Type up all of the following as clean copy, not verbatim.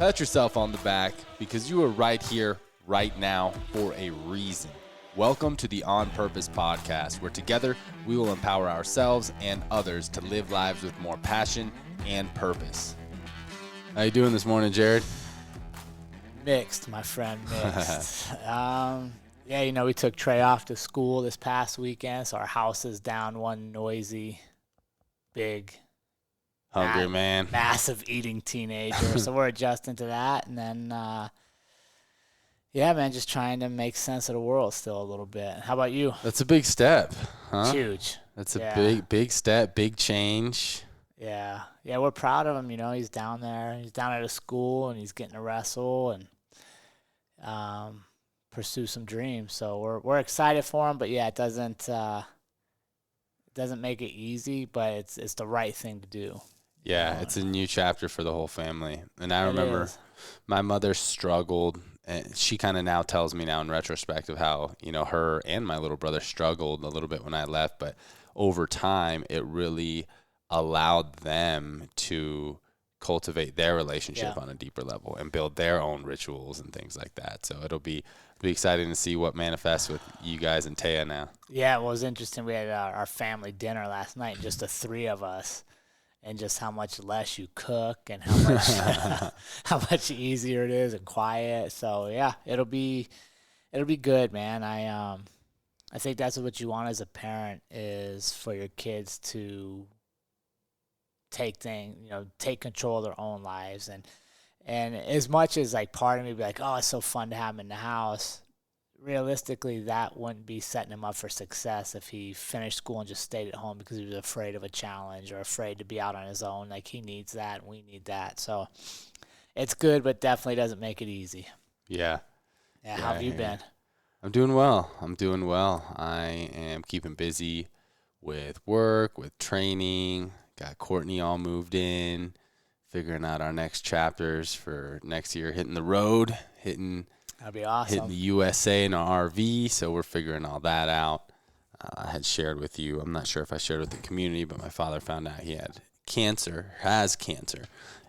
Pat yourself on the back because you are right here, right now, for a reason. Welcome to the On Purpose podcast, where together we will empower ourselves and others to live lives with more passion and purpose. How you doing this morning, Jared? Mixed, my friend, mixed. We took Trey off to school this past weekend, so our house is down one noisy, big, Hungry man. massive eating teenager. So we're adjusting to that, and then, just trying to make sense of the world still a little bit. How about you? That's a big step, huh? It's huge. That's a big step, big change. Yeah, we're proud of him. You know, he's down there. He's down at a school, and he's getting to wrestle and pursue some dreams. So we're excited for him. But yeah, it doesn't make it easy, but it's the right thing to do. Yeah, it's a new chapter for the whole family. And I remember my mother struggled, and she kind of now tells me now in retrospect of how, her and my little brother struggled a little bit when I left. But over time, it really allowed them to cultivate their relationship on a deeper level and build their own rituals and things like that. So it'll be exciting to see what manifests with you guys and Taya now. Yeah, well, it was interesting. We had our family dinner last night, just the three of us, and just how much less you cook and how much how much easier it is and quiet. So yeah, it'll be good, man. I think that's what you want as a parent, is for your kids to take control of their own lives. And as much as like part of me be like, oh, it's so fun to have him in the house, realistically that wouldn't be setting him up for success if he finished school and just stayed at home because he was afraid of a challenge or afraid to be out on his own. Like, he needs that and we need that. So it's good, but definitely doesn't make it easy. Yeah. How have you been? I'm doing well. I am keeping busy with work, with training. Got Courtney all moved in, figuring out our next chapters for next year, hitting the road, That'd be awesome. Hitting the USA in our RV, so we're figuring all that out. I had shared with you, I'm not sure if I shared with the community, but my father found out he has cancer,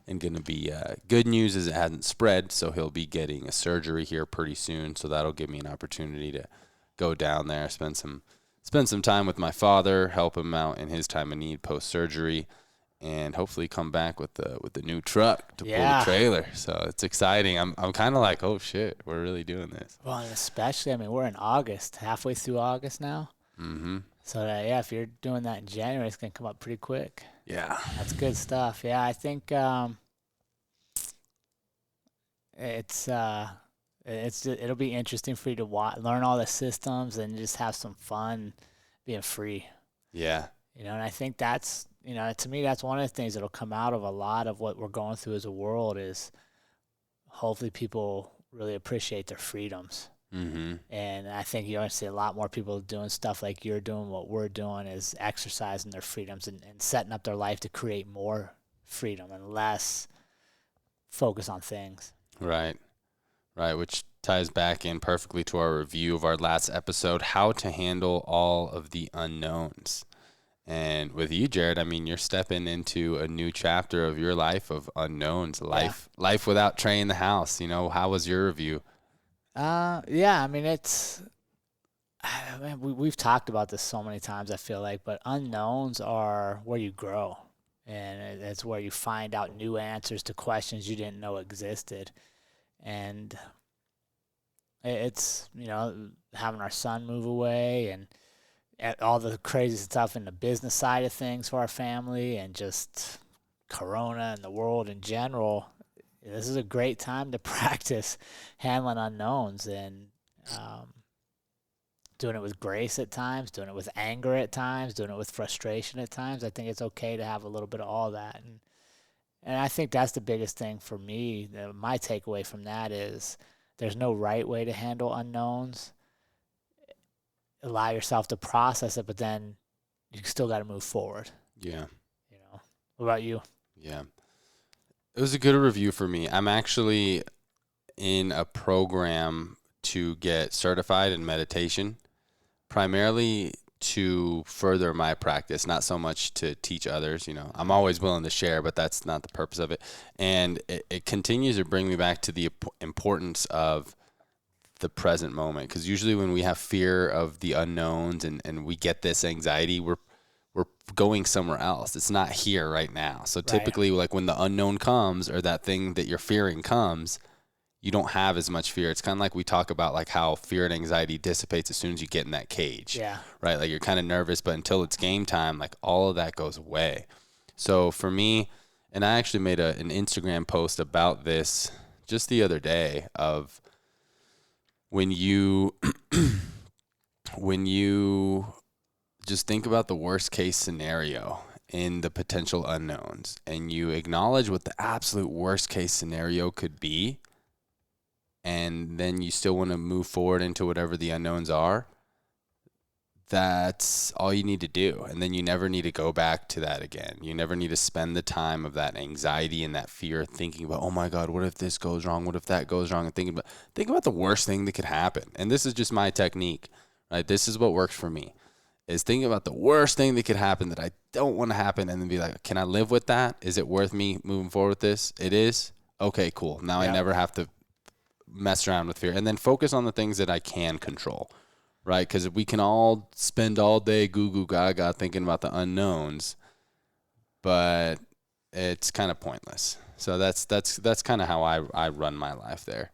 and going to be good news is it hasn't spread, so he'll be getting a surgery here pretty soon, so that'll give me an opportunity to go down there, spend some time with my father, help him out in his time of need post-surgery, and hopefully come back with the new truck to pull the trailer. So it's exciting. I'm kind of like, oh, shit, we're really doing this. Well, and especially, we're in August, halfway through August now. Mm-hmm. So, if you're doing that in January, it's going to come up pretty quick. Yeah. That's good stuff. Yeah, I think it'll be interesting for you to learn all the systems and just have some fun being free. Yeah. And I think that's, to me, that's one of the things that'll come out of a lot of what we're going through as a world, is hopefully people really appreciate their freedoms. Mm-hmm. And I think you're going to see a lot more people doing stuff like you're doing, what we're doing, is exercising their freedoms and setting up their life to create more freedom and less focus on things. Right, which ties back in perfectly to our review of our last episode, how to handle all of the unknowns. And with you, Jared, you're stepping into a new chapter of your life of unknowns, life without Trey in the house. How was your review? We've talked about this so many times, I feel like, but unknowns are where you grow. And it's where you find out new answers to questions you didn't know existed. And it's, having our son move away and all the crazy stuff in the business side of things for our family, and just Corona and the world in general. This is a great time to practice handling unknowns and doing it with grace at times, doing it with anger at times, doing it with frustration at times. I think it's okay to have a little bit of all that. And I think that's the biggest thing for me. My takeaway from that is there's no right way to handle unknowns. Allow yourself to process it, but then you still got to move forward. Yeah. What about you? Yeah. It was a good review for me. I'm actually in a program to get certified in meditation, primarily to further my practice, not so much to teach others. I'm always willing to share, but that's not the purpose of it. And it continues to bring me back to the importance of the present moment. Because usually when we have fear of the unknowns and we get this anxiety, we're going somewhere else. It's not here right now. So typically, like when the unknown comes or that thing that you're fearing comes, you don't have as much fear. It's kind of like we talk about like how fear and anxiety dissipates as soon as you get in that cage. Yeah. Right? Like you're kind of nervous, but until it's game time, like all of that goes away. So for me, and I actually made an Instagram post about this just the other day of when you just think about the worst case scenario in the potential unknowns and you acknowledge what the absolute worst case scenario could be, and then you still want to move forward into whatever the unknowns are, that's all you need to do. And then you never need to go back to that again. You never need to spend the time of that anxiety and that fear thinking about, oh my God, what if this goes wrong? What if that goes wrong? And think about the worst thing that could happen. And this is just my technique, right? This is what works for me, is thinking about the worst thing that could happen that I don't want to happen, and then be like, can I live with that? Is it worth me moving forward with this? It is? Okay, cool. Now I never have to mess around with fear. And then focus on the things that I can control, right? Because we can all spend all day goo goo gaga thinking about the unknowns, but it's kind of pointless. So that's kind of how I run my life there.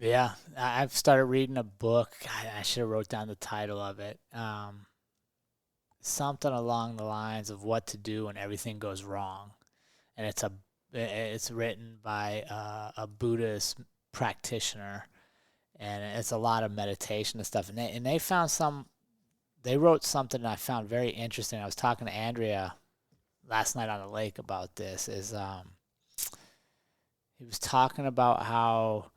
Yeah, I've started reading a book. I should have wrote down the title of it. Something along the lines of what to do when everything goes wrong, and it's written by a Buddhist practitioner, and it's a lot of meditation and stuff. And they wrote something that I found very interesting. I was talking to Andrea last night on the lake about this. He was talking about how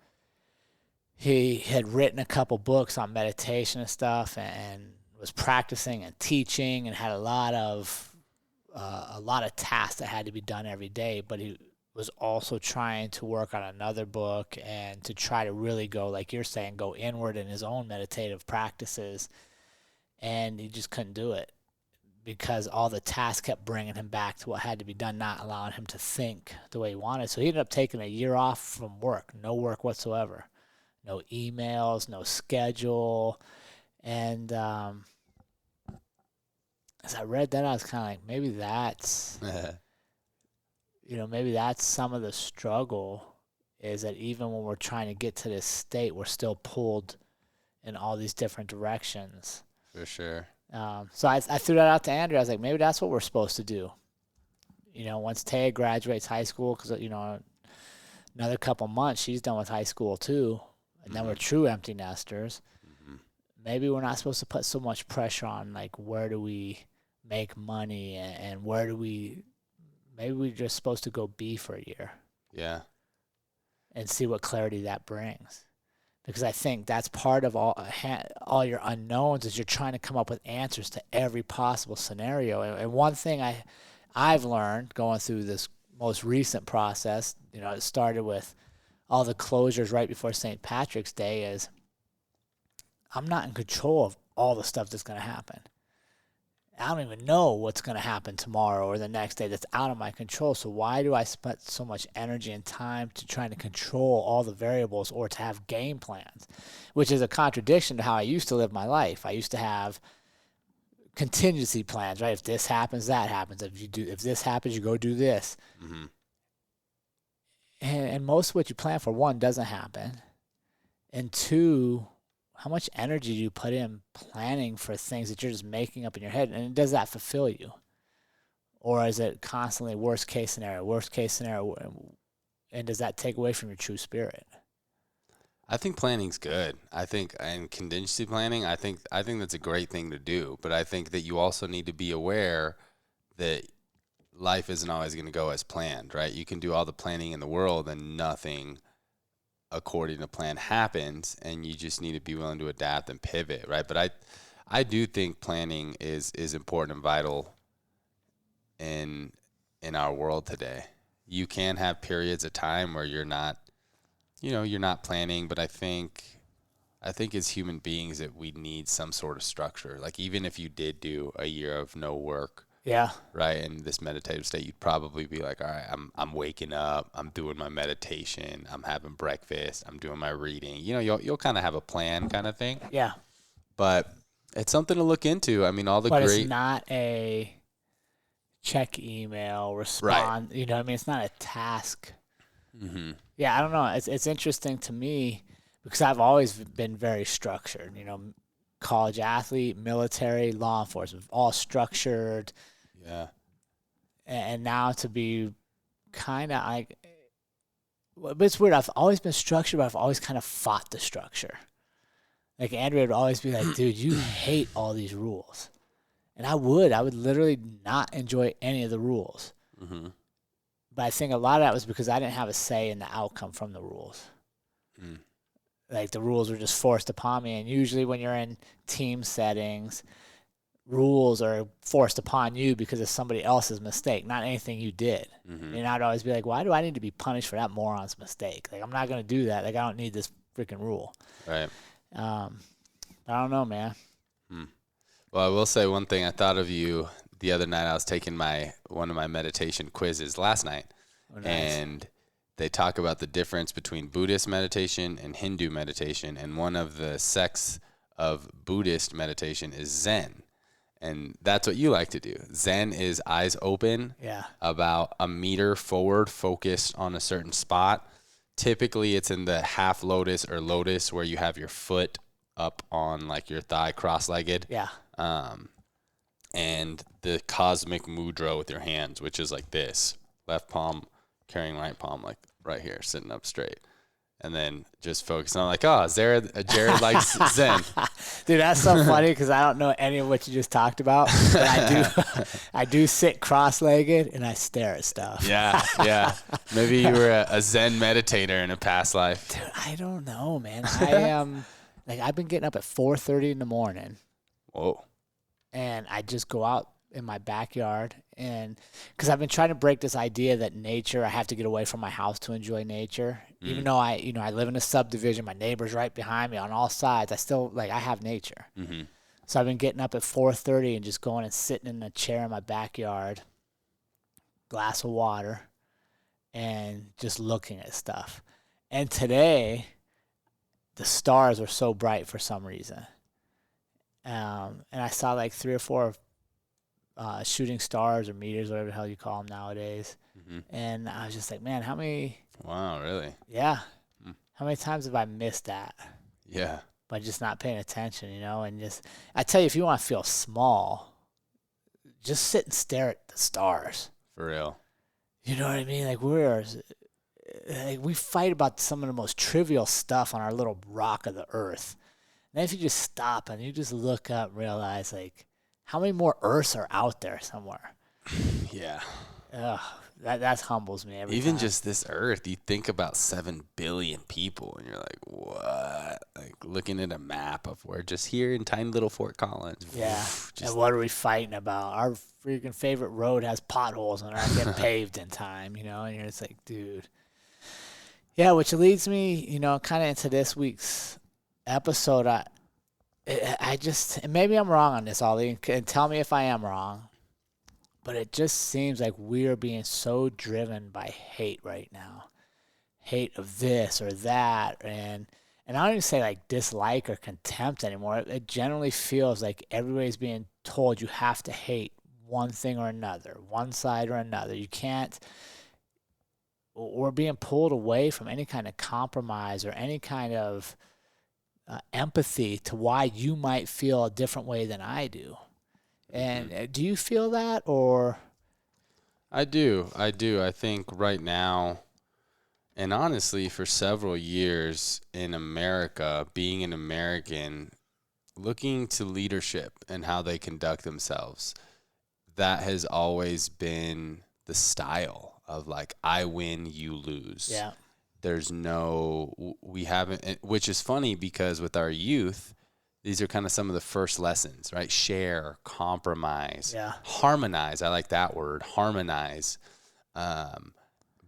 he had written a couple books on meditation and stuff, and was practicing and teaching, and had a lot of tasks that had to be done every day. But he was also trying to work on another book and to try to really go, like you're saying, go inward in his own meditative practices. And he just couldn't do it because all the tasks kept bringing him back to what had to be done, not allowing him to think the way he wanted. So he ended up taking a year off from work, no work whatsoever. No emails, no schedule. And as I read that, I was kind of like, maybe that's, maybe that's some of the struggle, is that even when we're trying to get to this state, we're still pulled in all these different directions. For sure. So I threw that out to Andrea. I was like, maybe that's what we're supposed to do. Once Taya graduates high school, because, another couple months, she's done with high school too. And then we're true empty nesters. Mm-hmm. Maybe we're not supposed to put so much pressure on, like, where do we make money and maybe we're just supposed to go be for a year. Yeah. And see what clarity that brings. Because I think that's part of all your unknowns, is you're trying to come up with answers to every possible scenario. And one thing I've learned going through this most recent process, it started with all the closures right before St. Patrick's Day, is I'm not in control of all the stuff that's going to happen. I don't even know what's going to happen tomorrow or the next day. That's out of my control. So why do I spend so much energy and time to trying to control all the variables or to have game plans, which is a contradiction to how I used to live my life. I used to have contingency plans, right? If this happens, that happens. If this happens, you go do this. Mm-hmm. And most of what you plan for, one, doesn't happen. And two, how much energy do you put in planning for things that you're just making up in your head? And does that fulfill you? Or is it constantly worst case scenario? And does that take away from your true spirit? I think planning's good. And contingency planning, I think that's a great thing to do. But I think that you also need to be aware that life isn't always going to go as planned, right? You can do all the planning in the world and nothing according to plan happens, and you just need to be willing to adapt and pivot, right? But I do think planning is important and vital in our world today. You can have periods of time where you're not planning, but I think I think as human beings that we need some sort of structure. Like even if you did do a year of no work, Yeah. right, in this meditative state, you'd probably be like, all right, I'm waking up, I'm doing my meditation, I'm having breakfast, I'm doing my reading. You know, you'll kind of have a plan kind of thing. Yeah. But it's something to look into. I mean, all the But great. it's not a check email, respond. Right. You know what I mean? It's not a task. Mm-hmm. Yeah, I don't know. It's interesting to me because I've always been very structured. You know, college athlete, military, law enforcement, all structured. Yeah. And now to be kind of like, but it's weird. I've always been structured, but I've always kind of fought the structure. Like Andrea would always be like, dude, you hate all these rules. And I would literally not enjoy any of the rules. Mm-hmm. But I think a lot of that was because I didn't have a say in the outcome from the rules. Mm. Like the rules were just forced upon me. And usually when you're in team settings, rules are forced upon you because of somebody else's mistake, not anything you did. Mm-hmm. And I'd always be like, why do I need to be punished for that moron's mistake? Like, I'm not going to do that. Like, I don't need this freaking rule. Right. I don't know, man. Well, I will say one thing. I thought of you the other night. I was taking one of my meditation quizzes last night. Oh, nice. And they talk about the difference between Buddhist meditation and Hindu meditation. And one of the sects of Buddhist meditation is Zen. And that's what you like to do. Zen is eyes open, about a meter forward, focused on a certain spot. Typically, it's in the half lotus or lotus where you have your foot up on like your thigh, cross-legged. Yeah. And the cosmic mudra with your hands, which is like this. Left palm carrying right palm, like right here, sitting up straight. And then just focus on like, Jared likes Zen. Dude, that's so funny because I don't know any of what you just talked about. But I do sit cross-legged and I stare at stuff. Yeah. Maybe you were a Zen meditator in a past life. Dude, I don't know, man. I am I've been getting up at 4:30 in the morning. Whoa. And I just go out in my backyard, and because I've been trying to break this idea that nature, I have to get away from my house to enjoy nature. Even though I live in a subdivision, my neighbor's right behind me on all sides. I still I have nature. Mm-hmm. So I've been getting up at 4:30 and just going and sitting in a chair in my backyard, glass of water, and just looking at stuff. And today, the stars were so bright for some reason. And I saw like 3 or 4 shooting stars or meteors, whatever the hell you call them nowadays. Mm-hmm. And I was just like, man, how many? Wow, really? Yeah. How many times have I missed that? Yeah. By just not paying attention, and just, I tell you, if you want to feel small, just sit and stare at the stars. For real. You know what I mean? We fight about some of the most trivial stuff on our little rock of the earth. And then if you just stop and you just look up and realize, how many more Earths are out there somewhere? Yeah. That humbles me every time. Even just this Earth, you think about 7 billion people, and you're like, what? Like, looking at a map of we're just here in tiny little Fort Collins. Yeah. And what are we fighting about? Our freaking favorite road has potholes and aren't getting paved in time, and you're just like, dude. Yeah, which leads me, kind of into this week's episode. I just, and maybe I'm wrong on this, Ollie, and tell me if I am wrong, but it just seems like we're being so driven by hate right now. Hate of this or that, and I don't even say dislike or contempt anymore. It generally feels like everybody's being told you have to hate one thing or another, one side or another. You can't. We're being pulled away from any kind of compromise or any kind of empathy to why you might feel a different way than I do. And do you feel that, or? I do. I think right now, and honestly, for several years in America, being an American, looking to leadership and how they conduct themselves, that has always been the style of I win, you lose. Yeah. We haven't, which is funny because with our youth, these are kind of some of the first lessons, right? Share, compromise, harmonize. I like that word, harmonize.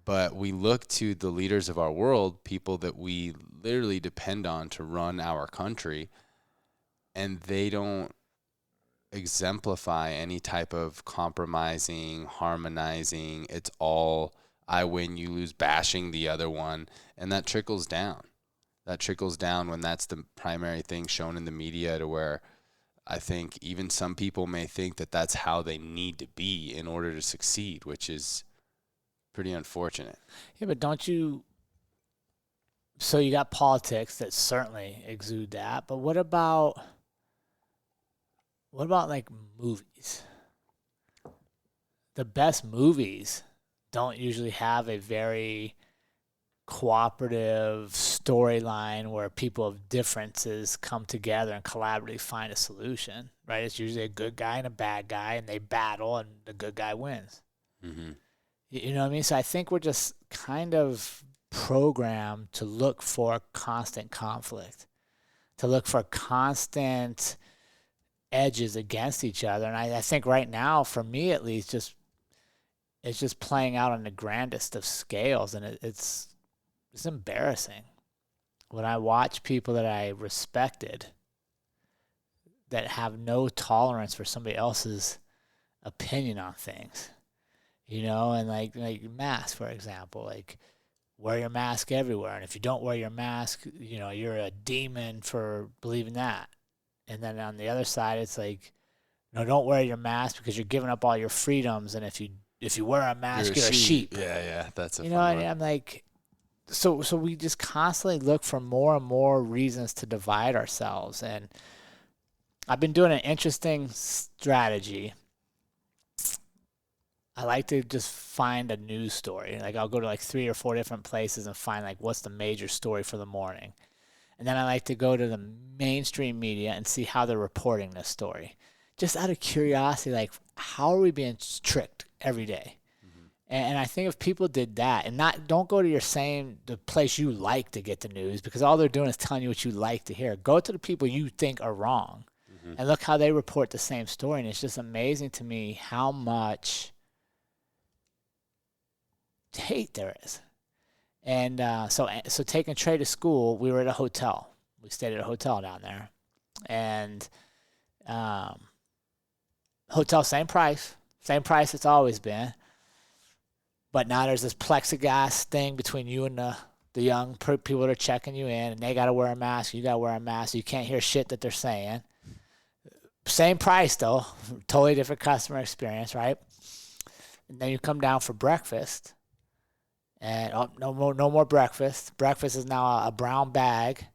But we look to the leaders of our world, people that we literally depend on to run our country, and they don't exemplify any type of compromising, harmonizing. It's all I win, you lose, bashing the other one. And that trickles down. That trickles down when that's the primary thing shown in the media, to where I think even some people may think that that's how they need to be in order to succeed, which is pretty unfortunate. Yeah, but don't you? So you got politics that certainly exude that, but what about like movies? The best movies don't usually have a very cooperative storyline where people of differences come together and collaboratively find a solution, right? It's usually a good guy and a bad guy, and they battle, and the good guy wins. Mm-hmm. You know what I mean? So I think we're just kind of programmed to look for constant conflict, to look for constant edges against each other. And I think right now, for me at least, it's just playing out on the grandest of scales, and it's embarrassing when I watch people that I respected that have no tolerance for somebody else's opinion on things. You know, and like masks, for example, like wear your mask everywhere. And if you don't wear your mask, you know, you're a demon for believing that. And then on the other side, it's like, no, don't wear your mask because you're giving up all your freedoms. And if you wear a mask, you're a sheep. Yeah, that's a you fun know. one. And I'm like, so we just constantly look for more and more reasons to divide ourselves. And I've been doing an interesting strategy. I like to just find a news story. Like I'll go to like 3 or 4 different places and find like what's the major story for the morning. And then I like to go to the mainstream media and see how they're reporting this story. Just out of curiosity, like how are we being tricked every day? Mm-hmm. And I think if people did that and don't go to the place you like to get the news, because all they're doing is telling you what you like to hear. Go to the people you think are wrong and look how they report the same story. And it's just amazing to me how much hate there is. And so taking Trey to school, we were at a hotel. We stayed at a hotel down there. And hotel, same price it's always been. But now there's this plexiglass thing between you and the young people that are checking you in, and they got to wear a mask, you got to wear a mask, so you can't hear shit that they're saying. Same price, though. Totally different customer experience, right? And then you come down for breakfast. And no more breakfast. Breakfast is now a brown bag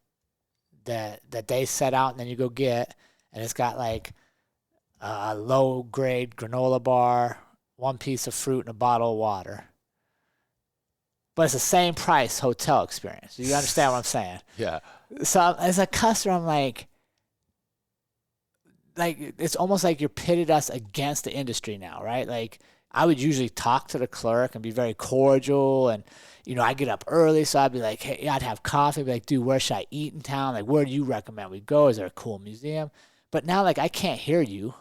that they set out, and then you go get, and it's got like a low grade granola bar, 1 piece of fruit, and a bottle of water. But it's the same price hotel experience. You understand what I'm saying? Yeah. So as a customer, I'm like it's almost like you're pitted us against the industry now, right? Like I would usually talk to the clerk and be very cordial, and you know, I get up early, so I'd be like, hey, I'd have coffee, I'd be like, dude, where should I eat in town? Like, where do you recommend we go? Is there a cool museum? But now, like, I can't hear you,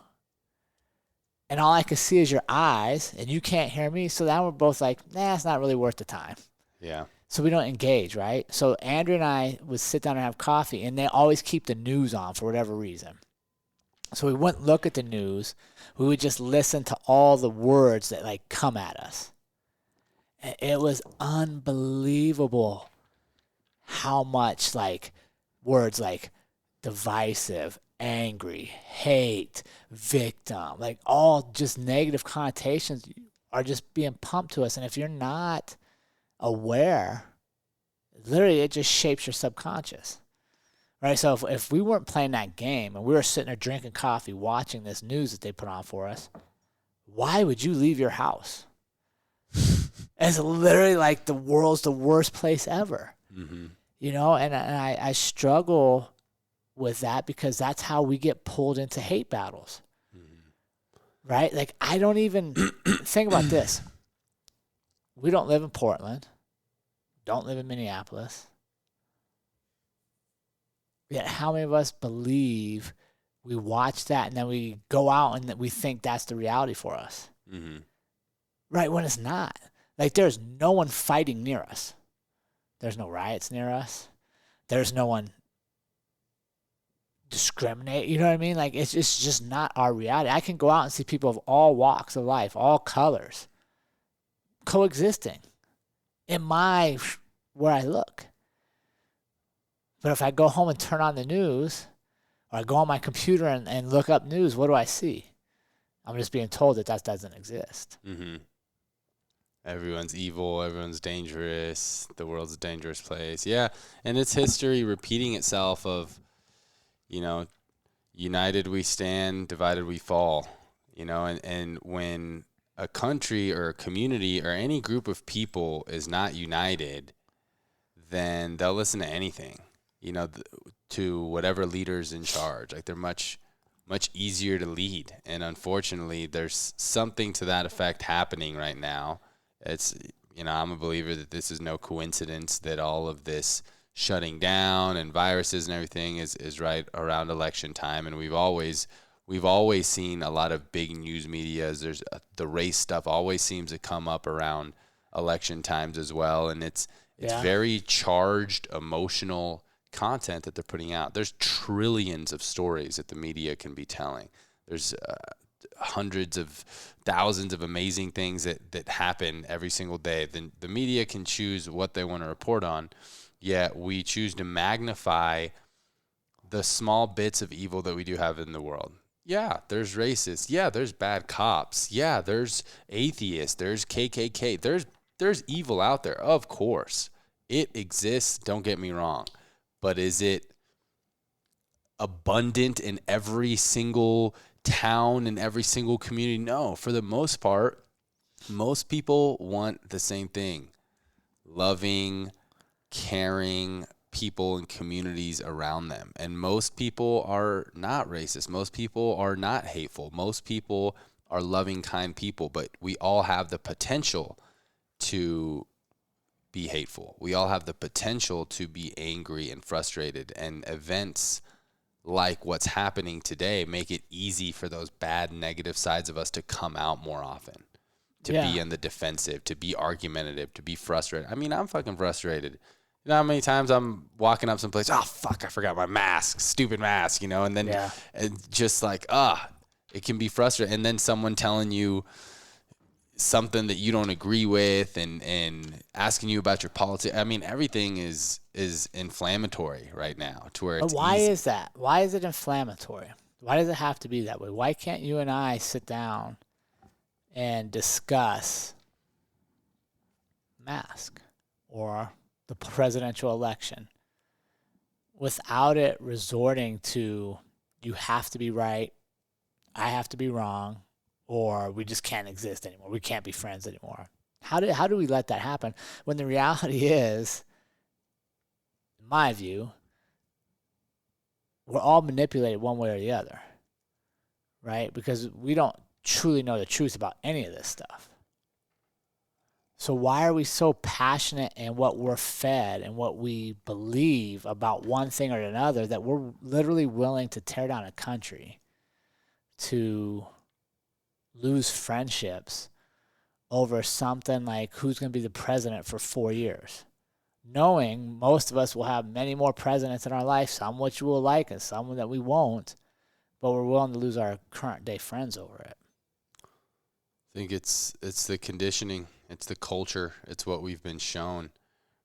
and all I can see is your eyes, and you can't hear me, so now we're both like, nah, it's not really worth the time. Yeah. So we don't engage, right? So Andrew and I would sit down and have coffee, and they always keep the news on for whatever reason. So we wouldn't look at the news. We would just listen to all the words that like come at us. And it was unbelievable how much like words like divisive, angry, hate, victim, like all just negative connotations are just being pumped to us. And if you're not aware, literally it just shapes your subconscious. Right, so if we weren't playing that game and we were sitting there drinking coffee, watching this news that they put on for us, why would you leave your house? It's literally like the world's the worst place ever. Mm-hmm. You know, and I struggle with that because that's how we get pulled into hate battles. Mm-hmm. Right? Like, I don't even think about this. We don't live in Portland, don't live in Minneapolis. Yet how many of us believe we watch that and then we go out and we think that's the reality for us? Mm-hmm. Right, when it's not. Like, there's no one fighting near us. There's no riots near us. There's no one discriminate. You know what I mean? Like, it's just not our reality. I can go out and see people of all walks of life, all colors, coexisting in where I look. But if I go home and turn on the news, or I go on my computer and look up news, what do I see? I'm just being told that doesn't exist. Mm-hmm. Everyone's evil. Everyone's dangerous. The world's a dangerous place. Yeah, and it's history repeating itself of, united we stand, divided we fall. And when a country or a community or any group of people is not united, then they'll listen to anything, to whatever leader's in charge. Like, they're much, much easier to lead. And unfortunately, there's something to that effect happening right now. It's, I'm a believer that this is no coincidence that all of this shutting down and viruses and everything is right around election time. And we've always seen a lot of big news medias. There's the race stuff always seems to come up around election times as well. And it's very charged, emotional content that they're putting out. There's trillions of stories that the media can be telling. There's hundreds of thousands of amazing things that happen every single day. Then the media can choose what they want to report on, yet we choose to magnify the small bits of evil that we do have in the world. Yeah, there's racists. Yeah, there's bad cops. Yeah, there's atheists. There's KKK. There's evil out there. Of course, it exists. Don't get me wrong. But is it abundant in every single town, in every single community? No. For the most part, most people want the same thing. Loving, caring people and communities around them. And most people are not racist. Most people are not hateful. Most people are loving, kind people. But we all have the potential to be hateful. We all have the potential to be angry and frustrated, and events like what's happening today make it easy for those bad, negative sides of us to come out more often, to be in the defensive, to be argumentative, to be frustrated. I mean, I'm fucking frustrated. You know how many times I'm walking up someplace, oh, fuck, I forgot my mask, stupid mask, and then just like, it can be frustrating. And then someone telling you something that you don't agree with and asking you about your politics. I mean, everything is inflammatory right now to where it's why easy. is that? Why is it inflammatory? Why does it have to be that way? Why can't you and I sit down and discuss mask or the presidential election without it resorting to you have to be right, I have to be wrong, or we just can't exist anymore. We can't be friends anymore. How do we let that happen when the reality is, in my view, we're all manipulated one way or the other, right? Because we don't truly know the truth about any of this stuff. So why are we so passionate in what we're fed and what we believe about one thing or another that we're literally willing to tear down a country, to lose friendships over something like who's going to be the president for 4 years, knowing most of us will have many more presidents in our life, some which we'll like and some that we won't, but we're willing to lose our current day friends over it? I think it's the conditioning. It's the culture. It's what we've been shown,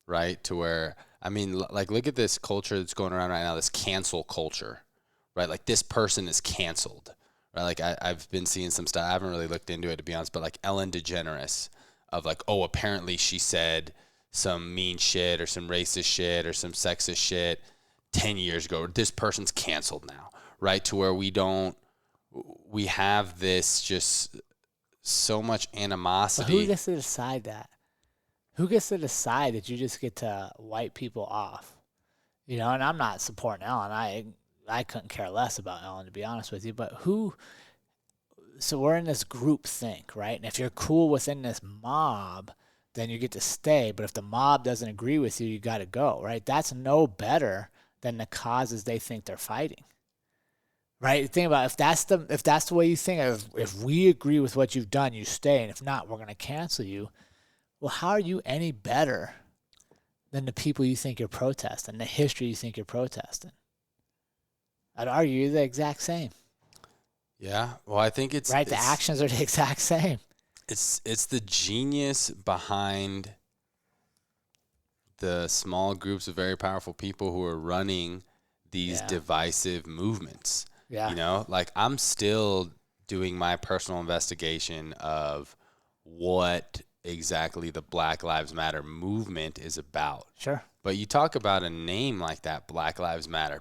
right? To where, I mean, like, look at this culture that's going around right now, this cancel culture, right? Like, this person is canceled, right? Like, I've been seeing some stuff. I haven't really looked into it, to be honest, but like Ellen DeGeneres of like, oh, apparently she said some mean shit or some racist shit or some sexist shit 10 years ago. This person's canceled now, right? To where we have this just so much animosity. But who gets to decide that? Who gets to decide that you just get to wipe people off? And I'm not supporting Ellen. I couldn't care less about Ellen, to be honest with you. But so we're in this group think, right? And if you're cool within this mob, then you get to stay. But if the mob doesn't agree with you, you got to go, right? That's no better than the causes they think they're fighting. Right? Think about if that's the way you think. If we agree with what you've done, you stay, and if not, we're going to cancel you. well, how are you any better than the people you think you're protesting, the history you think you're protesting? I'd argue you're the exact same. Yeah. Well, I think it's right. The actions are the exact same. It's the genius behind the small groups of very powerful people who are running these divisive movements. Yeah. You know, like I'm still doing my personal investigation of what exactly the Black Lives Matter movement is about. Sure. But you talk about a name like that, Black Lives Matter.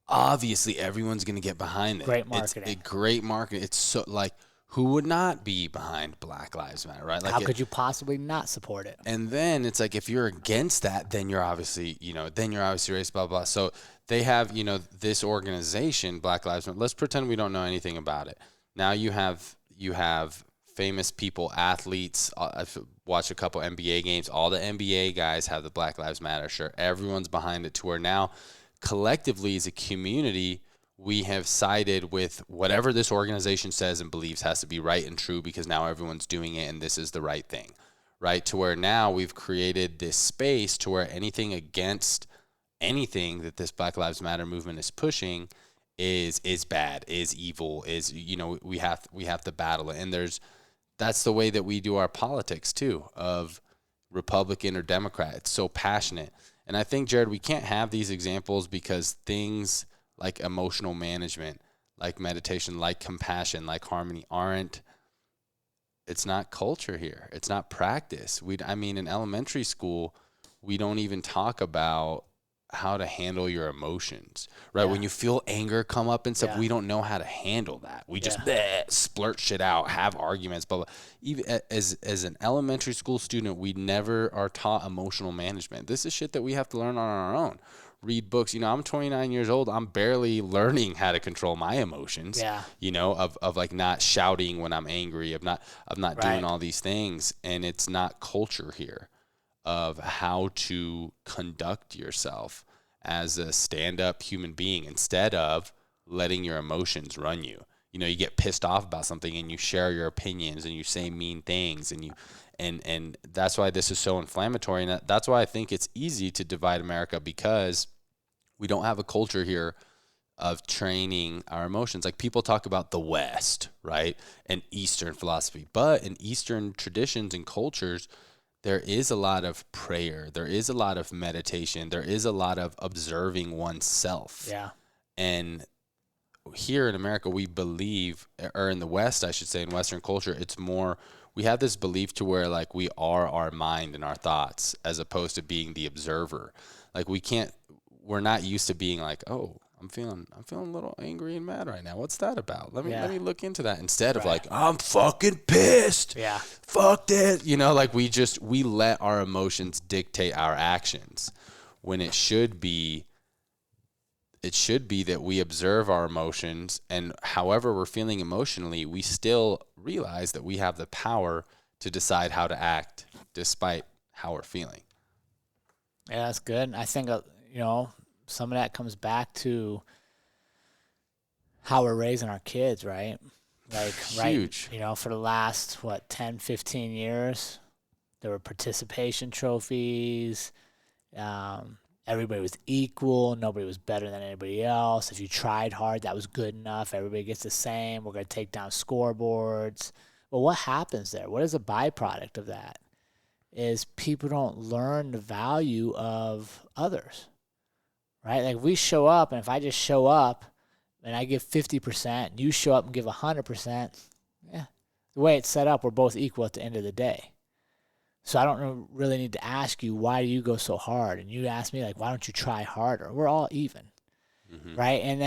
Obviously, everyone's going to get behind it. Great marketing. It's great marketing. It's so like, who would not be behind Black Lives Matter, right? Like, how could you possibly not support it? And then it's like, if you're against that, then you're obviously, racist, blah, blah. So they have, this organization, Black Lives Matter. Let's pretend we don't know anything about it. Now you have famous people, athletes. I've watched a couple NBA games. All the NBA guys have the Black Lives Matter shirt. Everyone's behind it to where now collectively as a community, we have sided with whatever this organization says and believes has to be right and true because now everyone's doing it and this is the right thing, right? To where now we've created this space to where anything against anything that this Black Lives Matter movement is pushing is bad, is evil, is, we have to battle it. And that's the way that we do our politics too, of Republican or Democrat. It's so passionate. And I think, Jared, we can't have these examples because things like emotional management, like meditation, like compassion, like harmony it's not culture here. It's not practice. In elementary school, we don't even talk about how to handle your emotions, right? Yeah. When you feel anger come up and stuff, we don't know how to handle that. We just splurt shit out, have arguments, blah, blah. Even as an elementary school student, we never are taught emotional management. This is shit that we have to learn on our own. Read books. I'm 29 years old. I'm barely learning how to control my emotions. Yeah. Of like not shouting when I'm angry, of not doing all these things. And it's not culture here of how to conduct yourself as a stand-up human being instead of letting your emotions run you. You get pissed off about something and you share your opinions and you say mean things and that's why this is so inflammatory. And that's why I think it's easy to divide America, because we don't have a culture here of training our emotions. Like people talk about the West, right? And Eastern philosophy, but in Eastern traditions and cultures, there is a lot of prayer. There is a lot of meditation. There is a lot of observing oneself. Yeah. And here in America, we believe, or in the West, I should say, in Western culture, it's more, we have this belief to where like we are our mind and our thoughts as opposed to being the observer. Like we're not used to being like, oh, I'm feeling a little angry and mad right now. What's that about? Let me look into that, instead of like, I'm fucking pissed. Yeah. Fuck this. Like we let our emotions dictate our actions, when it should be that we observe our emotions, and however we're feeling emotionally, we still realize that we have the power to decide how to act despite how we're feeling. Yeah, that's good. I think, some of that comes back to how we're raising our kids, right? Like, huge. Right, for the last, 10, 15 years, there were participation trophies. Everybody was equal. Nobody was better than anybody else. If you tried hard, that was good enough. Everybody gets the same. We're going to take down scoreboards. Well, what happens there? What is a byproduct of that? Is people don't learn the value of others, right? Like we show up, and if I just show up and I give 50%, and you show up and give 100%, the way it's set up, we're both equal at the end of the day. So I don't really need to ask you, why do you go so hard? And you ask me, like, why don't you try harder? We're all even, right? And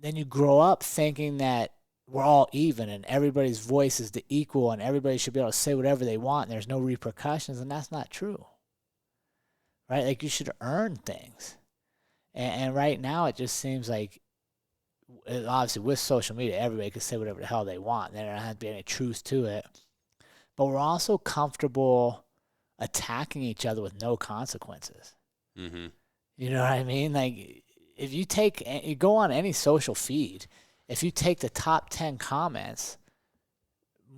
then you grow up thinking that we're all even and everybody's voice is the equal and everybody should be able to say whatever they want and there's no repercussions, and that's not true, right? Like you should earn things. And right now it just seems like, obviously with social media, everybody can say whatever the hell they want. There doesn't have to be any truth to it. But we're also comfortable attacking each other with no consequences. Mm-hmm. You know what I mean? Like, if you go on any social feed, if you take the top 10 comments,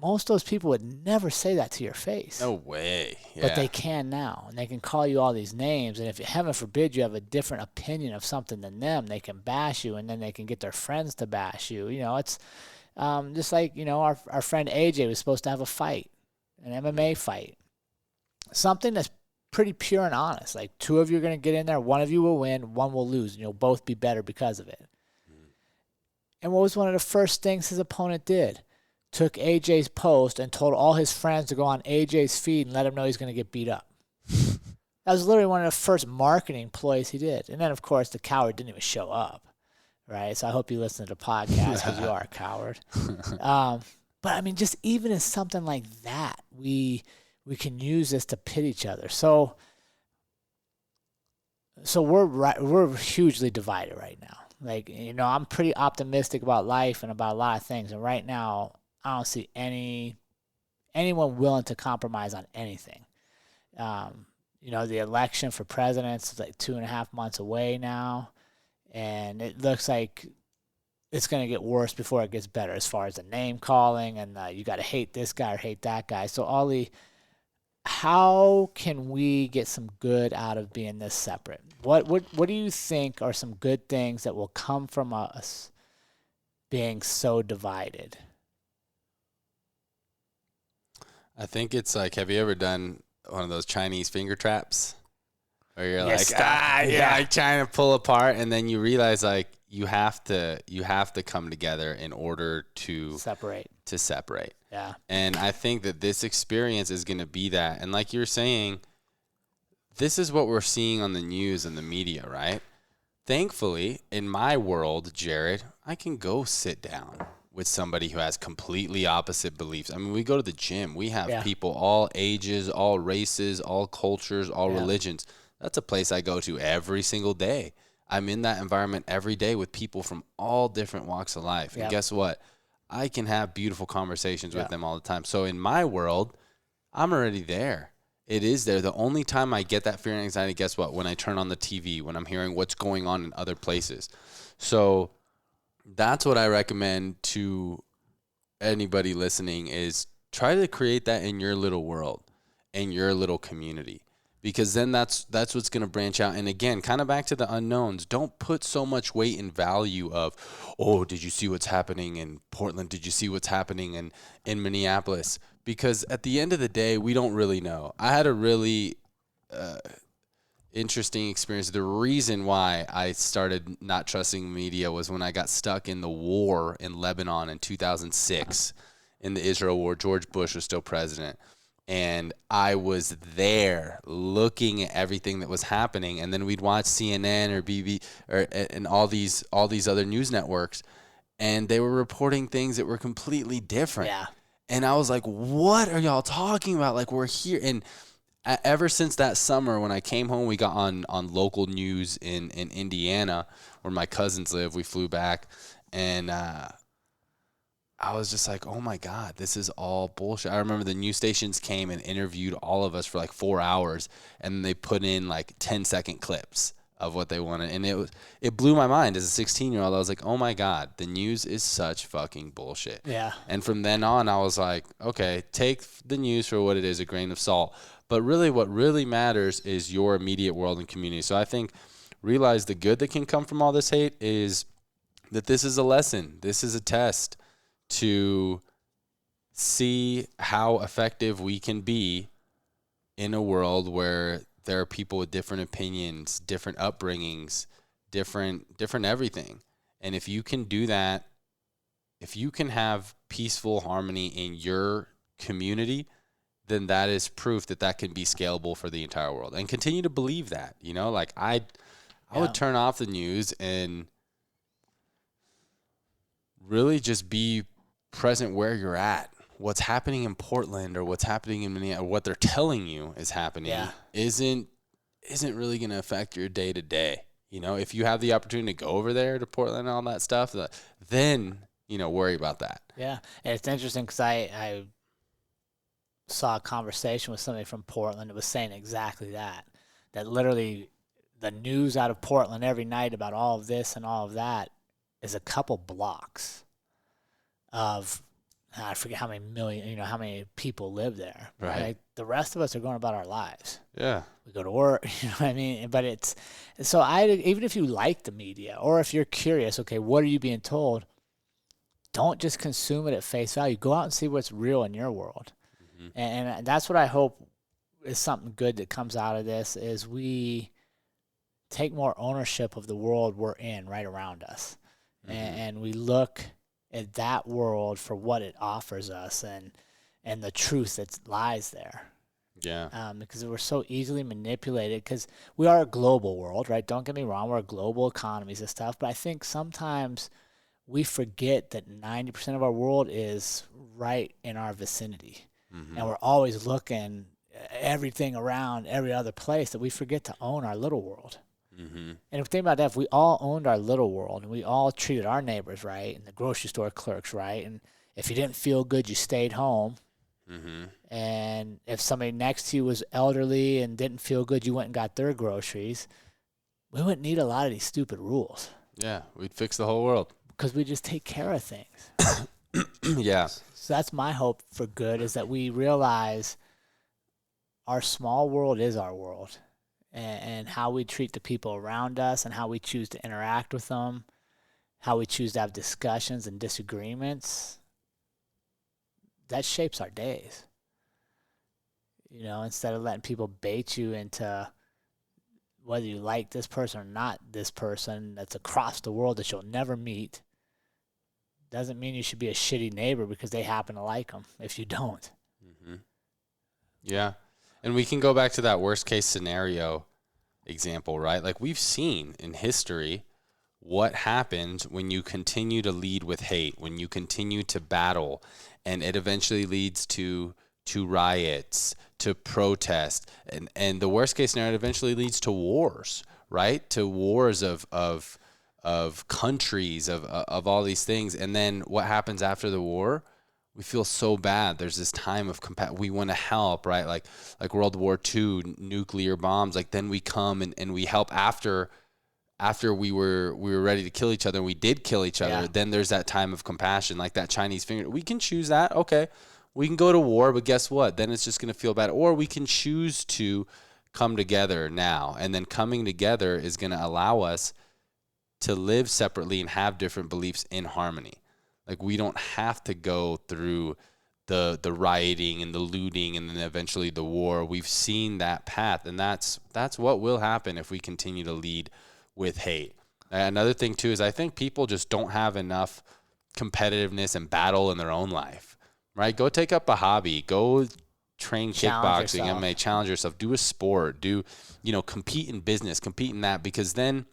most of those people would never say that to your face. No way. Yeah. But they can now, and they can call you all these names. And if, heaven forbid, you have a different opinion of something than them, they can bash you, and then they can get their friends to bash you. It's just like, our friend AJ was supposed to have a fight, an MMA fight, something that's pretty pure and honest. Like, two of you are going to get in there, one of you will win, one will lose, and you'll both be better because of it. And what was one of the first things his opponent did? Took AJ's post and told all his friends to go on AJ's feed and let him know he's going to get beat up. That was literally one of the first marketing ploys he did. And then, of course, the coward didn't even show up, right? So I hope you listen to the podcast because you are a coward. But, I mean, just even in something like that, we can use this to pit each other. So we're hugely divided right now. Like, I'm pretty optimistic about life and about a lot of things. And right now, I don't see anyone willing to compromise on anything. The election for president is like 2.5 months away now. And it looks like it's going to get worse before it gets better as far as the name calling and you got to hate this guy or hate that guy. So, Ollie, how can we get some good out of being this separate? What do you think are some good things that will come from us being so divided? I think it's like, have you ever done one of those Chinese finger traps? Where you're like, like trying to pull apart, and then you realize like you have to come together in order to separate. Yeah. And I think that this experience is going to be that. And like you're saying, this is what we're seeing on the news and the media, right? Thankfully, in my world, Jared, I can go sit down with somebody who has completely opposite beliefs. I mean, we go to the gym. We have people all ages, all races, all cultures, all religions. That's a place I go to every single day. I'm in that environment every day with people from all different walks of life. And guess what? I can have beautiful conversations with them all the time. So in my world, I'm already there. It is there. The only time I get that fear and anxiety, guess what? When I turn on the TV, when I'm hearing what's going on in other places. So that's what I recommend to anybody listening is try to create that in your little world, in your little community. Because then that's what's going to branch out. And again, kind of back to the unknowns. Don't put so much weight and value of, did you see what's happening in Portland? Did you see what's happening in Minneapolis? Because at the end of the day, we don't really know. I had a really interesting experience. The reason why I started not trusting media was when I got stuck in the war in Lebanon in 2006, in the Israel war. George Bush was still president. And I was there looking at everything that was happening, and then we'd watch CNN or BBC and all these other news networks, and they were reporting things that were completely different. Yeah. And I was like, "What are y'all talking about? Like, we're here." And ever since that summer, when I came home, we got on local news in Indiana, where my cousins live. We flew back, and I was just like, oh my God, this is all bullshit. I remember the news stations came and interviewed all of us for like 4 hours, and they put in like 10-second clips of what they wanted. And it blew my mind as a 16-year-old. I was like, oh my God, the news is such fucking bullshit. Yeah. And from then on, I was like, okay, take the news for what it is, a grain of salt. But really what really matters is your immediate world and community. So I think realize the good that can come from all this hate is that this is a lesson. This is a test to see how effective we can be in a world where there are people with different opinions, different upbringings, different everything. And if you can do that, if you can have peaceful harmony in your community, then that is proof that can be scalable for the entire world. And continue to believe that, like I would turn off the news and really just be present where you're at. What's happening in Portland or what's happening in Minneapolis, or what they're telling you is happening isn't really going to affect your day to day. If you have the opportunity to go over there to Portland and all that stuff, then worry about that. Yeah, and it's interesting because I saw a conversation with somebody from Portland that was saying exactly that literally the news out of Portland every night about all of this and all of that is a couple blocks of I forget how many million, how many people live there. Right. Like, the rest of us are going about our lives. Yeah. We go to work, you know what I mean? But even if you like the media, or if you're curious, okay, what are you being told? Don't just consume it at face value. Go out and see what's real in your world. Mm-hmm. And that's what I hope is something good that comes out of this, is we take more ownership of the world we're in right around us. Mm-hmm. And we look at that world for what it offers us and the truth that lies there. Yeah. Because we're so easily manipulated, because we are a global world, right? Don't get me wrong, we're a global economies and stuff, but I think sometimes we forget that 90% of our world is right in our vicinity. Mm-hmm. And we're always looking everything around every other place, that we forget to own our little world. Mm-hmm. And if you think about that, if we all owned our little world and we all treated our neighbors right and the grocery store clerks right, and if you didn't feel good, you stayed home. Mm-hmm. And if somebody next to you was elderly and didn't feel good, you went and got their groceries, we wouldn't need a lot of these stupid rules. Yeah, we'd fix the whole world. Because we just take care of things. Yeah. So that's my hope for good, is that we realize our small world is our world. And how we treat the people around us and how we choose to interact with them, how we choose to have discussions and disagreements, that shapes our days. Instead of letting people bait you into whether you like this person or not this person that's across the world that you'll never meet, doesn't mean you should be a shitty neighbor because they happen to like them if you don't. Mm-hmm. Yeah. And we can go back to that worst case scenario example, right? Like, we've seen in history what happens when you continue to lead with hate, when you continue to battle, and it eventually leads to riots, to protest, and the worst case scenario, it eventually leads to wars, right? To wars of countries, of all these things. And then what happens after the war? We feel so bad. There's this time of we want to help, right? Like World War II, nuclear bombs. Like, then we come and we help after we were ready to kill each other, and we did kill each other. Yeah. Then there's that time of compassion, like that Chinese finger. We can choose that. Okay, we can go to war, but guess what? Then it's just going to feel bad. Or we can choose to come together now, and then coming together is going to allow us to live separately and have different beliefs in harmony. Like, we don't have to go through the rioting and the looting and then eventually the war. We've seen that path, and that's what will happen if we continue to lead with hate. Another thing too is I think people just don't have enough competitiveness and battle in their own life, right? Go take up a hobby, go train kickboxing, MMA, challenge yourself, do a sport, compete in business, compete in that, because then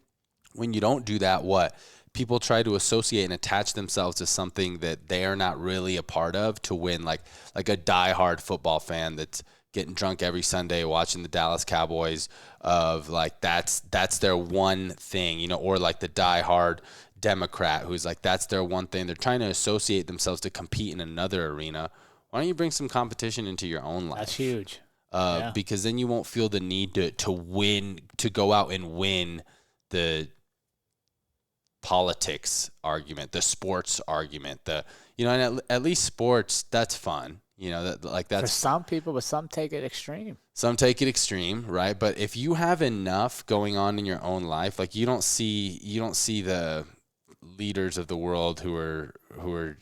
when you don't do that, people try to associate and attach themselves to something that they are not really a part of to win, like a diehard football fan that's getting drunk every Sunday watching the Dallas Cowboys, of like that's their one thing, or like the diehard Democrat who's like that's their one thing. They're trying to associate themselves to compete in another arena. Why don't you bring some competition into your own life? That's huge. Because then you won't feel the need to win, to go out and win the politics argument, the sports argument, and at least sports, that's fun. That's for some people, but some take it extreme. Some take it extreme, right? But if you have enough going on in your own life, like you don't see the leaders of the world who are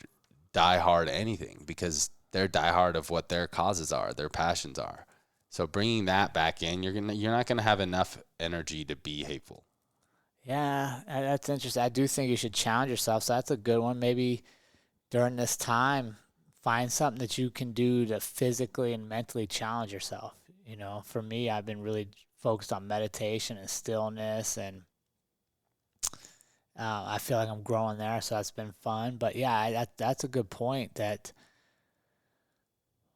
diehard anything, because they're diehard of what their causes are, their passions are. So bringing that back in, you're not gonna have enough energy to be hateful. Yeah, that's interesting. I do think you should challenge yourself. So that's a good one. Maybe during this time, find something that you can do to physically and mentally challenge yourself. For me, I've been really focused on meditation and stillness, and I feel like I'm growing there, so that's been fun. But yeah, that's a good point, that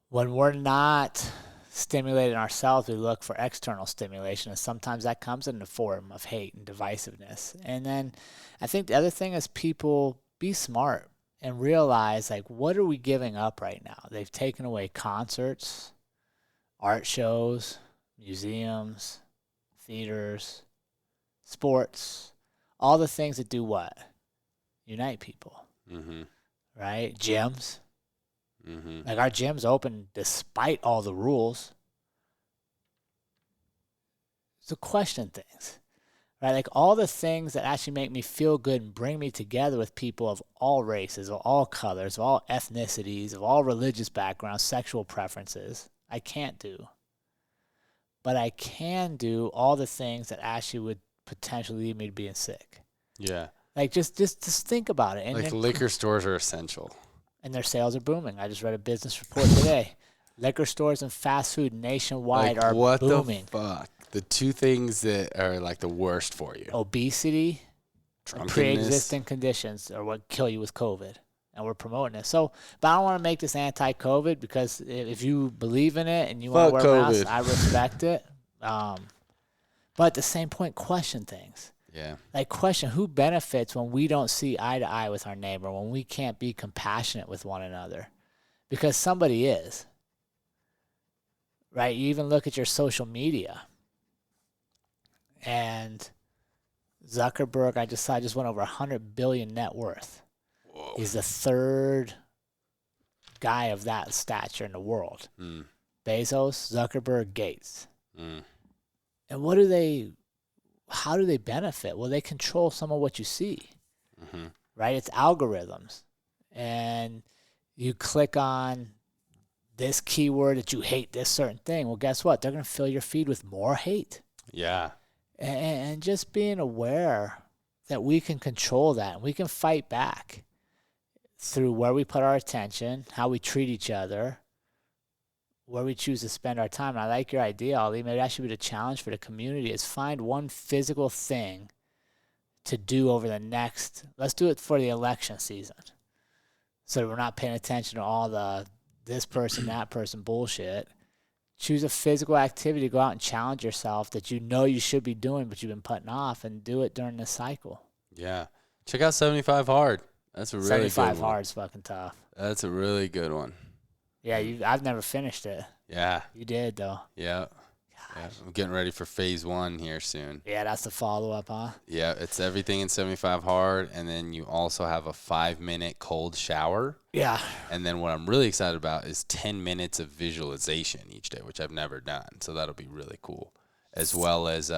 when we're not stimulating ourselves, we look for external stimulation, and sometimes that comes in the form of hate and divisiveness. And then I think the other thing is, people be smart and realize, like, what are we giving up right now? They've taken away concerts, art shows, museums, theaters, sports, all the things that do what? Unite people. Mm-hmm. Right? Gyms. Mm-hmm. Like, our gym's open despite all the rules. So question things, right? Like, all the things that actually make me feel good and bring me together with people of all races, of all colors, of all ethnicities, of all religious backgrounds, sexual preferences, I can't do. But I can do all the things that actually would potentially lead me to being sick. Yeah. Like, just think about it. And Like liquor stores are essential. And their sales are booming. I just read a business report today. Liquor stores and fast food nationwide are what booming. The fuck? The two things that are like the worst for you. Obesity, Drunkenness. pre-existing conditions are what kill you with COVID. And we're promoting it. So, but I don't want to make this anti-COVID, because if you believe in it and you want to wear masks, I respect it. But at the same point, question things. Yeah. Like, question who benefits when we don't see eye to eye with our neighbor, when we can't be compassionate with one another, because somebody is. Right? You even look at your social media, and Zuckerberg, I just saw, just went over 100 billion net worth. Whoa. He's the third guy of that stature in the world. Bezos, Zuckerberg, Gates. And how do they benefit? Well, they control some of what you see, right? It's algorithms. And you click on this keyword that you hate this certain thing. Well, guess what? They're going to fill your feed with more hate. Yeah. And just being aware that we can control that and we can fight back through where we put our attention, how we treat each other, where we choose to spend our time. And I like your idea, Ali. Maybe that should be the challenge for the community, is find one physical thing to do over the next, let's do it for the election season, so that we're not paying attention to all the this person, that person bullshit. Choose a physical activity, go out and challenge yourself that you know you should be doing, but you've been putting off, and do it during this cycle. Yeah. Check out 75 Hard. That's a really good one. 75 Hard is fucking tough. That's a really good one. Yeah, I've never finished it. Yeah. You did, though. Yeah. Yeah. I'm getting ready for phase 1 here soon. Yeah, that's the follow-up, huh? Yeah, it's everything in 75 Hard, and then you also have a 5-minute cold shower. Yeah. And then what I'm really excited about is 10 minutes of visualization each day, which I've never done. So that'll be really cool. As well as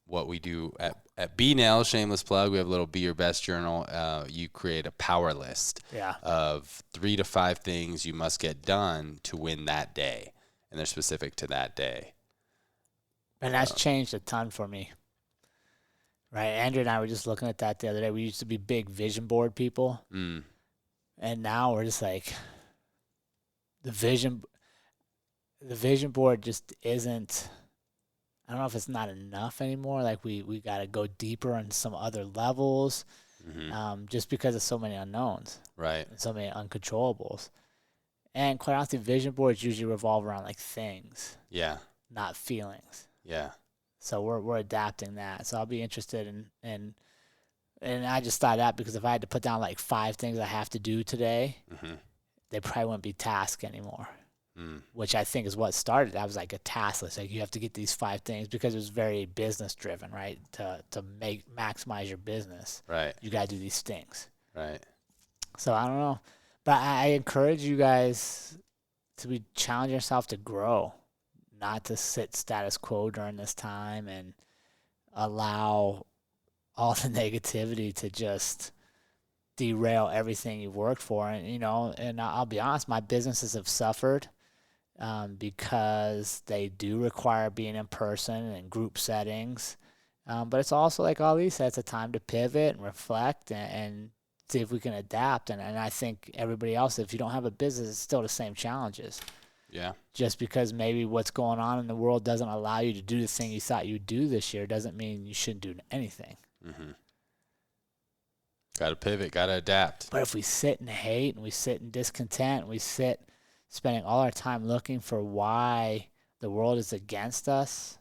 what we do at B-Nail, shameless plug, we have a little Be Your Best journal. You create a power list of 3 to 5 things you must get done to win that day. And they're specific to that day. And that's changed a ton for me. Right? Andrew and I were just looking at that the other day. We used to be big vision board people. And now we're just like, the vision board just isn't, I don't know if it's not enough anymore. Like, we got to go deeper on some other levels, just because of so many unknowns. Right. And so many uncontrollables. And quite honestly, vision boards usually revolve around like things. Yeah. Not feelings. Yeah. So we're adapting that. So I'll be interested in and I just thought that because if I had to put down like 5 things I have to do today, they probably wouldn't be tasks anymore. Which I think is what started. I was like a task list. Like, you have to get these 5 things, because it was very business driven, right? To maximize your business. Right. You got to do these things. Right. So I don't know. But I encourage you guys to be challenging yourself to grow, not to sit status quo during this time and allow all the negativity to just derail everything you've worked for. And, and I'll be honest, my businesses have suffered because they do require being in person and group settings. But it's also, like Ali said, it's a time to pivot and reflect and see if we can adapt. And I think everybody else, if you don't have a business, it's still the same challenges. Yeah. Just because maybe what's going on in the world doesn't allow you to do the thing you thought you'd do this year doesn't mean you shouldn't do anything. Got to pivot, got to adapt. But if we sit in hate and we sit in discontent, and we sit spending all our time looking for why the world is against us,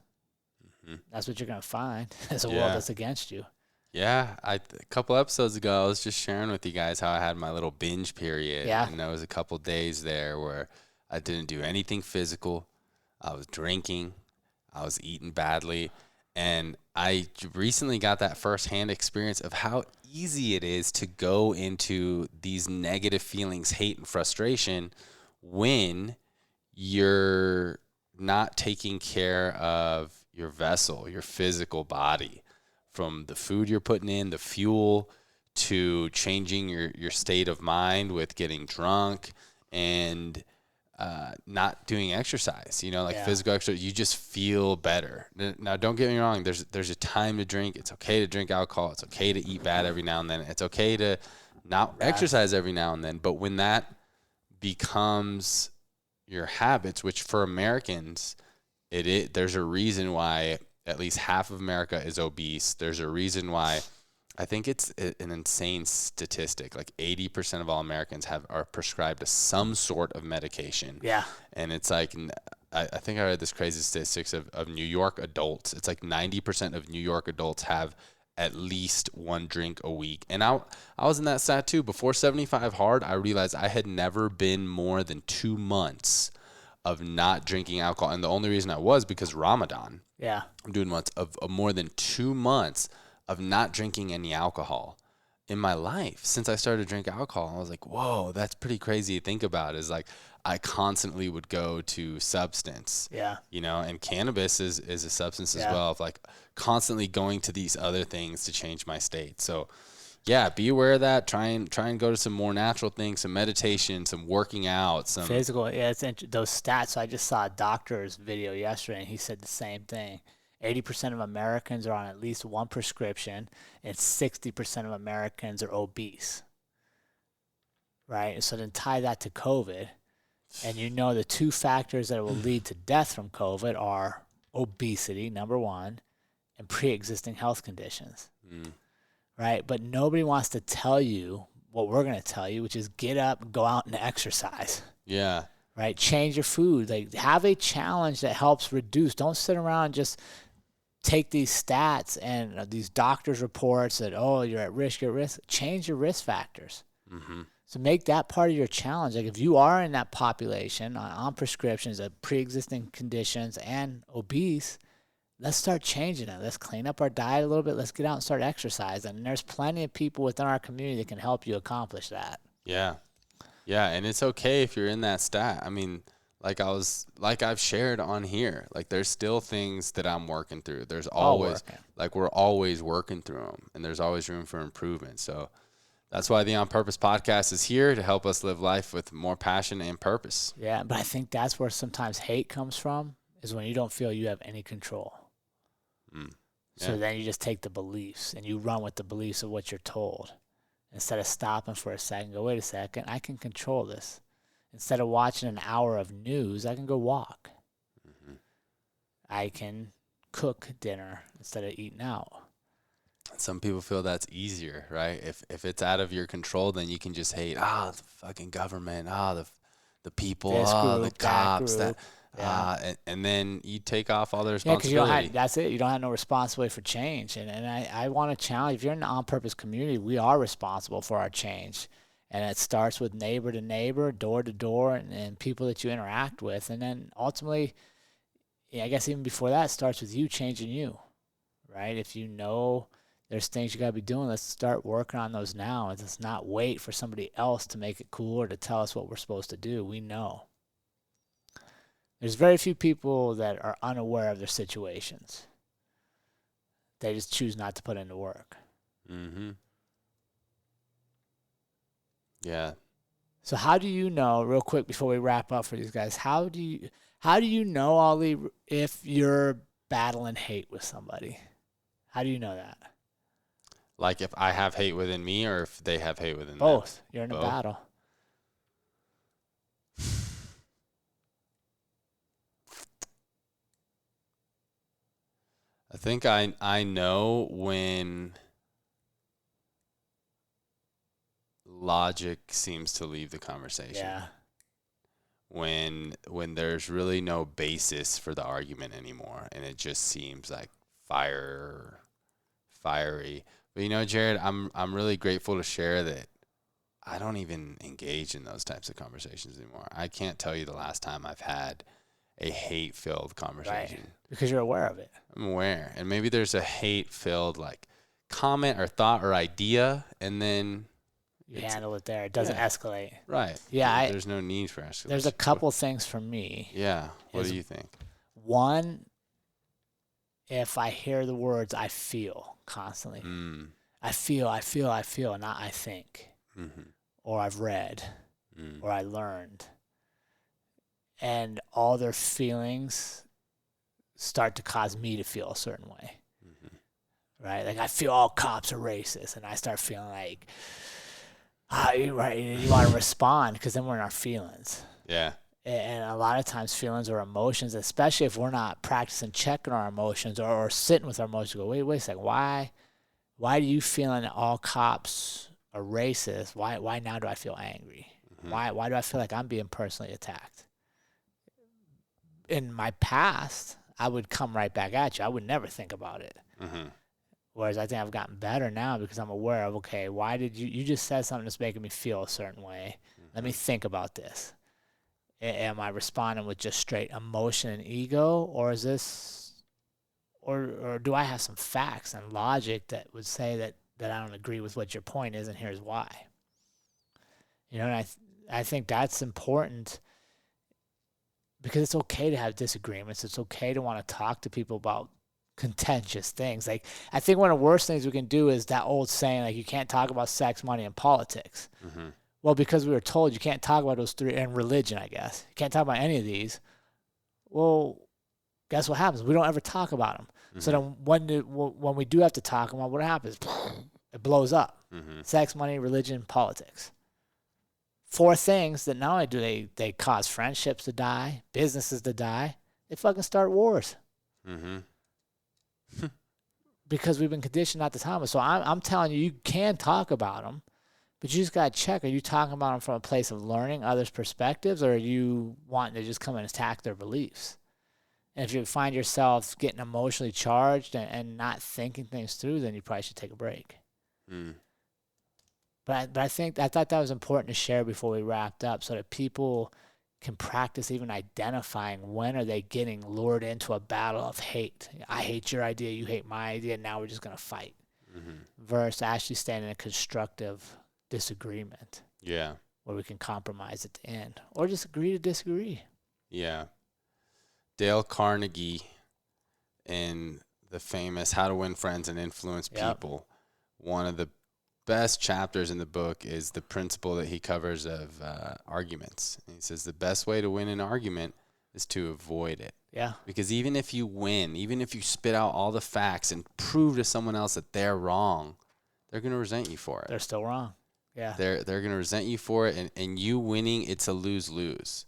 that's what you're going to find. It's a world that's against you. Yeah, a couple episodes ago, I was just sharing with you guys how I had my little binge period. Yeah. And there was a couple days there where I didn't do anything physical. I was drinking. I was eating badly. And I recently got that firsthand experience of how easy it is to go into these negative feelings, hate and frustration, when you're not taking care of your vessel, your physical body, from the food you're putting in, the fuel, to changing your state of mind with getting drunk and not doing exercise, physical exercise. You just feel better. Now, don't get me wrong. There's a time to drink. It's okay to drink alcohol. It's okay to eat bad every now and then. It's okay to not exercise every now and then. But when that becomes your habits, which for Americans, there's a reason why at least half of America is obese. There's a reason why. I think it's an insane statistic. Like 80% of all Americans are prescribed some sort of medication. Yeah. And it's like, I think I read this crazy statistics of New York adults. It's like 90% of New York adults have at least one drink a week. And I was in that stat too. Before 75 hard, I realized I had never been more than 2 months of not drinking alcohol. And the only reason I was because Ramadan. Yeah. I'm doing months of more than 2 months of not drinking any alcohol in my life. Since I started to drink alcohol, I was like, whoa, that's pretty crazy to think about. Is like I constantly would go to substance. Yeah. And cannabis is a substance as well, of like constantly going to these other things to change my state. So yeah, be aware of that. Try and go to some more natural things, some meditation, some working out, some physical. Yeah, those stats. I just saw a doctor's video yesterday, and he said the same thing. 80% of Americans are on at least one prescription, and 60% of Americans are obese. Right? And so then tie that to COVID, and the 2 factors that will lead to death from COVID are obesity, number one, and pre-existing health conditions. Right? But nobody wants to tell you what we're going to tell you, which is get up and go out and exercise. Yeah. Right? Change your food. Like, have a challenge that helps reduce. Don't sit around and just take these stats and these doctors' reports that, you're at risk, Change your risk factors. Mm-hmm. So make that part of your challenge. Like, if you are in that population on prescriptions of pre-existing conditions and obese, let's start changing it. Let's clean up our diet a little bit. Let's get out and start exercising. And there's plenty of people within our community that can help you accomplish that. Yeah. Yeah, and it's okay if you're in that stat. I mean, I've shared on here, like there's still things that I'm working through. There's always, we're always working through them, and there's always room for improvement. So that's why the On Purpose podcast is here, to help us live life with more passion and purpose. Yeah, but I think that's where sometimes hate comes from, is when you don't feel you have any control. Yeah. So then you just take the beliefs and you run with the beliefs of what you're told. Instead of stopping for a second, go, wait a second, I can control this. Instead of watching an hour of news, I can go walk. Mm-hmm. I can cook dinner instead of eating out. Some people feel that's easier, right? If it's out of your control, then you can just hate, the fucking government, the people, the cops, and then you take off all the responsibility. Yeah, because that's it. You don't have no responsibility for change. And I want to challenge, if you're in the on-purpose community, we are responsible for our change. And it starts with neighbor to neighbor, door to door, and people that you interact with. And then ultimately, I guess even before that, it starts with you changing you, right? If you know there's things you got to be doing, let's start working on those now. And let's not wait for somebody else to make it cool or to tell us what we're supposed to do. We know. There's very few people that are unaware of their situations. They just choose not to put into work. Mm-hmm. Yeah. So how do you know, real quick before we wrap up for these guys, how do you know, Ollie, if you're battling hate with somebody? How do you know that? Like if I have hate within me or if they have hate within them? Both. You're in a battle. I think I know when logic seems to leave the conversation. Yeah. When there's really no basis for the argument anymore, and it just seems like fiery. But Jared, I'm really grateful to share that I don't even engage in those types of conversations anymore. I can't tell you the last time I've had a hate-filled conversation. Right. Because you're aware of it. I'm aware. And maybe there's a hate-filled comment or thought or idea, and then You handle it there. It doesn't escalate. Right. Yeah. There's no need for escalation. There's a couple things for me. Yeah. What do you think? One, if I hear the words I feel constantly. I feel, not I think. Or I've read. Or I learned. And all their feelings start to cause me to feel a certain way. Right? Like I feel all cops are racist. And I start feeling like, right, and you want to respond because then we're in our feelings. Yeah. And a lot of times feelings or emotions, especially if we're not practicing checking our emotions or sitting with our emotions, go, wait a second, why do you feeling that all cops are racist? Why now do I feel angry? Why do I feel like I'm being personally attacked? In my past, I would come right back at you. I would never think about it. Whereas I think I've gotten better now because I'm aware of, okay, why did you just said something that's making me feel a certain way. Let me think about this. Am I responding with just straight emotion and ego, or is this, or do I have some facts and logic that would say that I don't agree with what your point is, and here's why? You know, and I think that's important because it's okay to have disagreements. It's okay to want to talk to people about contentious things. Like, I think one of the worst things we can do is that old saying, like, you can't talk about sex, money, and politics. Well, because we were told you can't talk about those three, and religion, I guess. You can't talk about any of these. Well, guess what happens? We don't ever talk about them. So then when we do have to talk about, what happens? It blows up. Sex, money, religion, politics. 4 things that not only do they cause friendships to die, businesses to die, they fucking start wars. Because we've been conditioned not to talk about them. So I'm telling you, you can talk about them, but you just got to check. Are you talking about them from a place of learning others' perspectives, or are you wanting to just come and attack their beliefs? And if you find yourself getting emotionally charged and not thinking things through, then you probably should take a break. But I thought that was important to share before we wrapped up, so that people can practice even identifying when are they getting lured into a battle of hate. I hate your idea, you hate my idea, now we're just going to fight. Versus actually staying in a constructive disagreement. Yeah. Where we can compromise at the end. Or just agree to disagree. Yeah. Dale Carnegie in the famous How to Win Friends and Influence People, one of the best chapters in the book is the principle that he covers of arguments. And he says the best way to win an argument is to avoid it. Yeah. Because even if you win, even if you spit out all the facts and prove to someone else that they're wrong, they're going to resent you for it. They're still wrong. Yeah. They're going to resent you for it, and you winning, it's a lose-lose.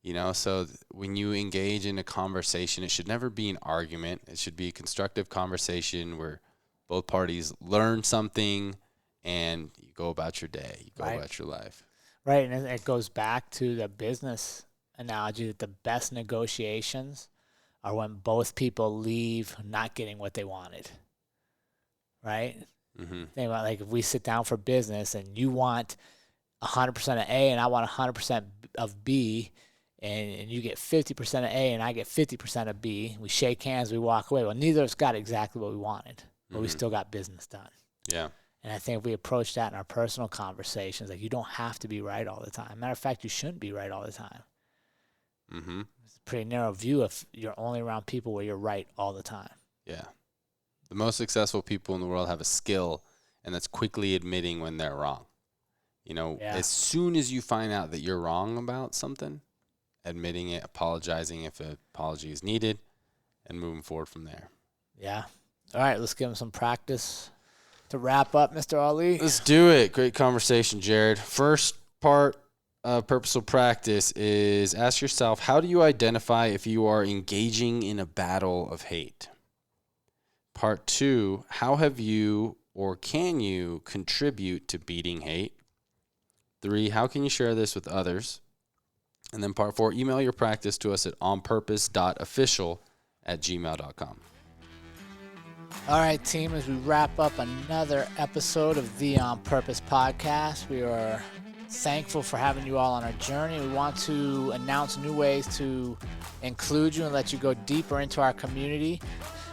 You know, so when you engage in a conversation, it should never be an argument. It should be a constructive conversation where both parties learn something and you go about your day, you go about your life. Right, and it goes back to the business analogy that the best negotiations are when both people leave not getting what they wanted, right? Think about, like, if we sit down for business and you want 100% of A and I want 100% of B, and you get 50% of A and I get 50% of B, we shake hands, we walk away. Well, neither of us got exactly what we wanted, but we still got business done. Yeah. And I think if we approach that in our personal conversations, like, you don't have to be right all the time. Matter of fact, you shouldn't be right all the time. It's a pretty narrow view if you're only around people where you're right all the time. Yeah. The most successful people in the world have a skill, and that's quickly admitting when they're wrong. You know, as soon as you find out that you're wrong about something, admitting it, apologizing if an apology is needed, and moving forward from there. Yeah. All right, let's give them some practice to wrap up, Mr. Ali. Let's do it. Great conversation, Jared. First part of Purposeful Practice is ask yourself, how do you identify if you are engaging in a battle of hate? Part 2, how have you or can you contribute to beating hate? 3, how can you share this with others? And then part 4, email your practice to us at onpurpose.official@gmail.com. All right, team, as we wrap up another episode of the On Purpose podcast, we are thankful for having you all on our journey. We want to announce new ways to include you and let you go deeper into our community.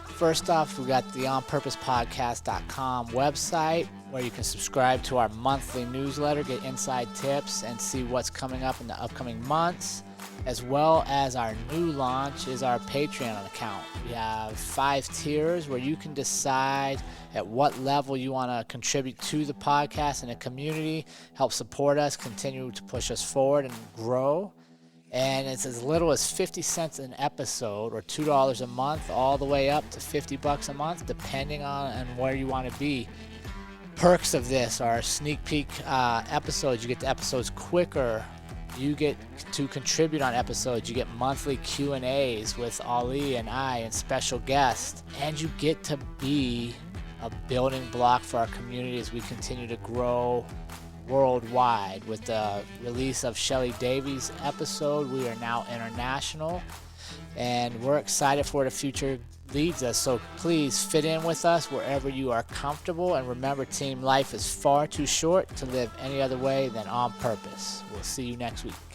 First off, we got the onpurposepodcast.com website. where you can subscribe to our monthly newsletter, get inside tips, and see what's coming up in the upcoming months. As well as our new launch is our Patreon account. We have 5 tiers where you can decide at what level you want to contribute to the podcast and the community, help support us, continue to push us forward and grow. And it's as little as 50 cents an episode or $2 a month, all the way up to $50 a month, depending on where you want to be. Perks of this are sneak peek episodes. You get the episodes quicker. You get to contribute on episodes. You get monthly Q&As with Ali and I and special guests. And you get to be a building block for our community as we continue to grow worldwide. With the release of Shelly Davies' episode, we are now international. And we're excited for the future leads us. So please fit in with us wherever you are comfortable. And remember, team, life is far too short to live any other way than on purpose. We'll see you next week.